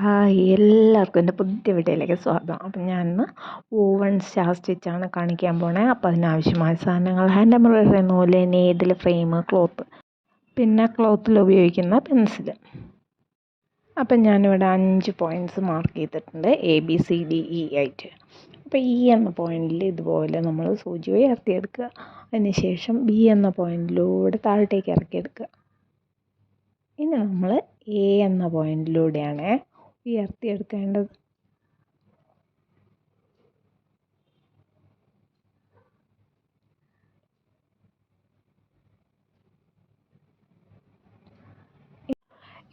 Hi, എല്ലാവർക്കും എൻ്റെ പുതിയ വീഡിയോയിലേക്ക് സ്വാഗതം. അപ്പം ഞാൻ ഇന്ന് വൂവൺ സ്റ്റാർ സ്റ്റിച്ചാണ് കാണിക്കാൻ പോണേ. അപ്പോൾ അതിനാവശ്യമായ സാധനങ്ങൾ ഹാൻഡ് എംബ്രോയിഡറി നൂല്, നീഡിൽ, ഫ്രെയിം, ക്ലോത്ത്, പിന്നെ ക്ലോത്തിൽ ഉപയോഗിക്കുന്ന പെൻസിൽ. അപ്പം ഞാനിവിടെ 5 പോയിൻറ്റ്സ് മാർക്ക് ചെയ്തിട്ടുണ്ട്, ABCDE ആയിട്ട്. അപ്പോൾ E എന്ന പോയിൻറ്റിൽ ഇതുപോലെ നമ്മൾ സൂചി ഉയർത്തിയെടുക്കുക. അതിനുശേഷം B എന്ന പോയിൻറ്റിലൂടെ താഴോട്ടേക്ക് ഇറക്കിയെടുക്കുക. ഇനി നമ്മൾ A എന്ന പോയിൻറ്റിലൂടെയാണ് ഉയർത്തിയെടുക്കേണ്ടത്.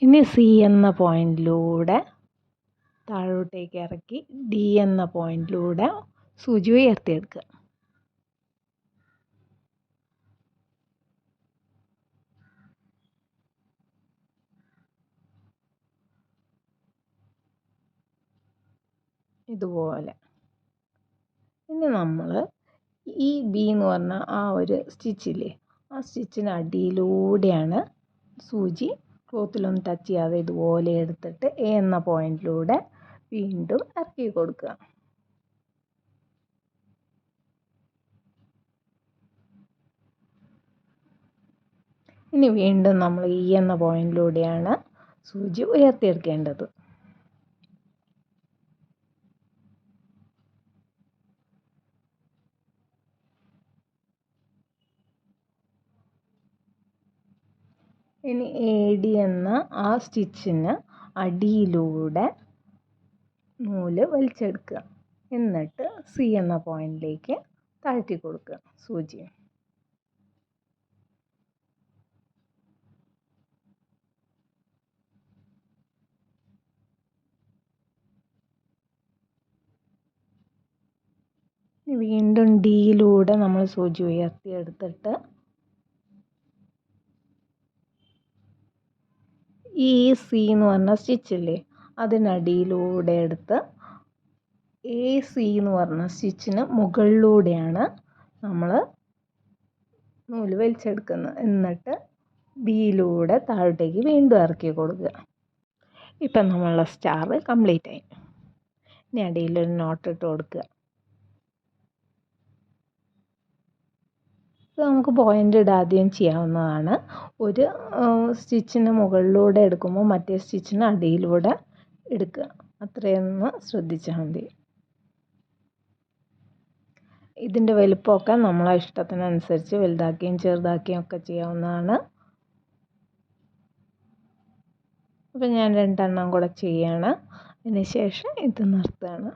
ഇനി C എന്ന പോയിൻറ്റിലൂടെ താഴോട്ടേക്ക് ഇറക്കി D എന്ന പോയിൻറ്റിലൂടെ സൂചി ഉയർത്തിയെടുക്കുക. ഇതുപോലെ. ഇനി നമ്മൾ ഈ B എന്ന് പറഞ്ഞ ആ ഒരു സ്റ്റിച്ചില്ലേ, ആ സ്റ്റിച്ചിന് അടിയിലൂടെയാണ് സൂചി ക്ലോത്തിലൊന്നും ടച്ച് ചെയ്യാതെ ഇതുപോലെ എടുത്തിട്ട് A എന്ന പോയിൻറ്റിലൂടെ വീണ്ടും ഇറക്കി കൊടുക്കുക. ഇനി വീണ്ടും നമ്മൾ E എന്ന പോയിൻറ്റിലൂടെയാണ് സൂചി ഉയർത്തിയെടുക്കേണ്ടത്. ഇനി AD എന്ന ആ സ്റ്റിച്ചിന് അടിയിലൂടെ നൂല് വലിച്ചെടുക്കുക. എന്നിട്ട് C എന്ന പോയിൻറ്റിലേക്ക് താഴ്ത്തി കൊടുക്കുക സൂചി. വീണ്ടും ഡിയിലൂടെ നമ്മൾ സൂചി ഉയർത്തിയെടുത്തിട്ട് ഈ C എന്ന് പറഞ്ഞ സ്റ്റിച്ചില്ലേ, അതിനടിയിലൂടെ എടുത്ത് AC എന്ന് പറഞ്ഞ സ്റ്റിച്ചിന് മുകളിലൂടെയാണ് നമ്മൾ നൂല് വലിച്ചെടുക്കുന്നത്. എന്നിട്ട് ബിയിലൂടെ താഴോട്ടേക്ക് വീണ്ടും ഇറക്കി കൊടുക്കുക. ഇപ്പം നമ്മളുടെ സ്റ്റാർ കംപ്ലീറ്റ് ആയി. ഇനി അടിയിലൊരു നോട്ട് ഇട്ട് കൊടുക്കുക. ഇത് നമുക്ക് പോയിൻ്റ് ഇടാതെയും ചെയ്യാവുന്നതാണ്. ഒരു സ്റ്റിച്ചിന് മുകളിലൂടെ എടുക്കുമ്പോൾ മറ്റേ സ്റ്റിച്ചിന് അടിയിലൂടെ എടുക്കുക. അത്രയൊന്ന് ശ്രദ്ധിച്ചാൽ മതി. ഇതിൻ്റെ വലുപ്പമൊക്കെ നമ്മളെ ഇഷ്ടത്തിനനുസരിച്ച് വലുതാക്കിയും ചെറുതാക്കിയും ഒക്കെ ചെയ്യാവുന്നതാണ്. അപ്പം ഞാൻ 2 എണ്ണം കൂടെ ചെയ്യാണ്. അതിന് ശേഷം ഇത് നിർത്തുകയാണ്.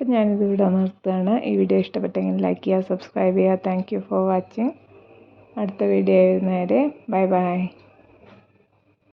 അപ്പം ഞാനിത് ഇവിടെ നിർത്തുകയാണ്. ഈ വീഡിയോ ഇഷ്ടപ്പെട്ടെങ്കിൽ ലൈക്ക് ചെയ്യുക, സബ്സ്ക്രൈബ് ചെയ്യുക. Thank you for watching. അടുത്ത വീഡിയോ വരുന്നവരെ ബൈ ബൈ.